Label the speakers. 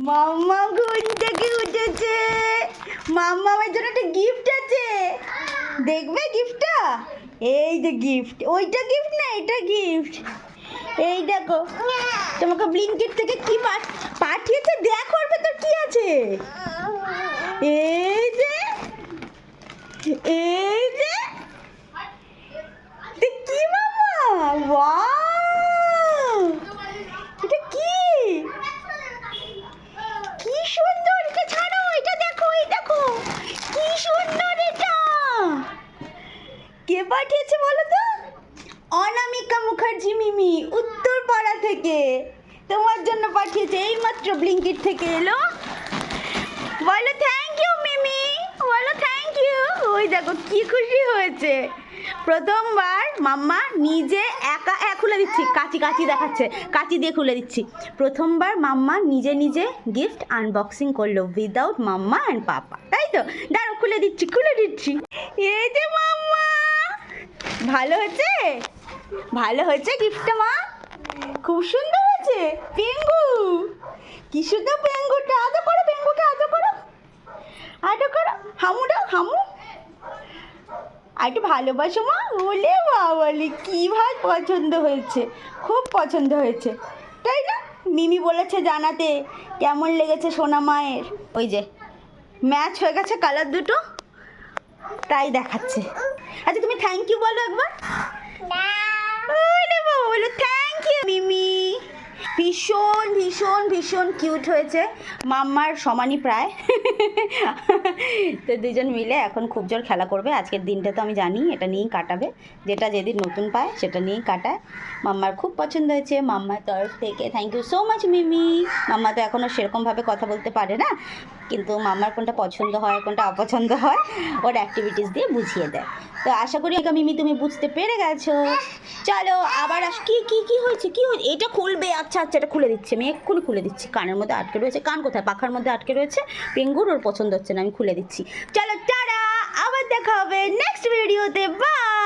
Speaker 1: মাম্মা ঘুম থেকে উঠেছে। মাম্মামের জন্য একটা গিফট আছে, দেখবে গিফটটা? এই যে গিফট, ওইটা গিফট না, এটা গিফট। এই দেখো, তোমাকে ব্লিঙ্কিট থেকে কি পাঠিয়েছে, দেখো ওর ভেতর কি আছে। এই যে এই যে কি মাম্মা, ওয়াও, এটা কি কি সুন্দর। এটা ছাড়ো, এটা দেখো, এই দেখো কি সুন্দর। এটা কে পাঠিয়েছে বলো তো? অনামিকা মুখার্জি মিমি, উত্তরপাড়া থেকে তোমার জন্য পাঠিয়েছে। এইমাত্র ব্লিঙ্কিট থেকে এলো। বলো থ্যাংক ইউ মিমি, বলো থ্যাংক ইউ। ওই দেখো কি খুশি হয়েছে। প্রথমবার মাম্মা নিজে একা খুলে দিচ্ছি, কাচি দেখাচ্ছে, কাচি দিয়ে খুলে দিচ্ছি। প্রথমবার মাম্মা নিজে নিজে গিফট আনবক্সিং করলো উইদাউট মাম্মা অ্যান্ড পাপা, তাই তো? দাঁড়াও, খুলে দিচ্ছি। এই যে মাম্মা, ভালো হয়েছে, ভালো হয়েছে গিফটটা মা, খুব সুন্দর হয়েছে। পেঙ্গু, কি সুন্দর পেঙ্গুটা। আদর করো পেঙ্গুকে, আদর করো, হামু দাও, হামু। আর একটু ভালোবাসো মা। বলে বাবালি, কি ভাই পছন্দ হয়েছে, খুব পছন্দ হয়েছে, তাই না? মিমি বলেছে জানাতে কেমন লেগেছে সোনা মায়ের। ওই যে ম্যাচ হয়ে গেছে কালার দুটো, তাই দেখাচ্ছে। আচ্ছা তুমি থ্যাংক ইউ বলো একবার। বলো থ্যাংক ইউ মিমি। ভীষণ ভীষণ ভীষণ কিউট হয়েছে, মাম্মার সমানই প্রায়। তো দুজন মিলে এখন খুব জোর খেলা করবে। আজকের দিনটা তো আমি জানি এটা নিয়েই কাটাবে, যেটা যেদিন নতুন পায় সেটা নিয়েই কাটায়। মাম্মার খুব পছন্দ হয়েছে, মাম্মার তরফ থেকে থ্যাংক ইউ সো মাচ মিমি। মাম্মা তো এখনও সেরকমভাবে কথা বলতে পারে না, কিন্তু মাম্মার কোনটা পছন্দ হয় কোনটা অপছন্দ হয় ওর অ্যাক্টিভিটিস দিয়ে বুঝিয়ে দেয়। তো আশা করি মিমি তুমি বুঝতে পেরে গেছো। চলো আবার কি হয়েছে, এটা খুলবে। আচ্ছা এটা খুলে দিচ্ছি আমি, এক্ষুনি খুলে দিচ্ছি। কানের মধ্যে আটকে রয়েছে, কান কোথায়, পাখার মধ্যে আটকে রয়েছে। পেঙ্গুর ওর পছন্দ হচ্ছে না, আমি খুলে দিচ্ছি। চলো টাটা, আবার দেখা হবে নেক্সট ভিডিওতে, বাই।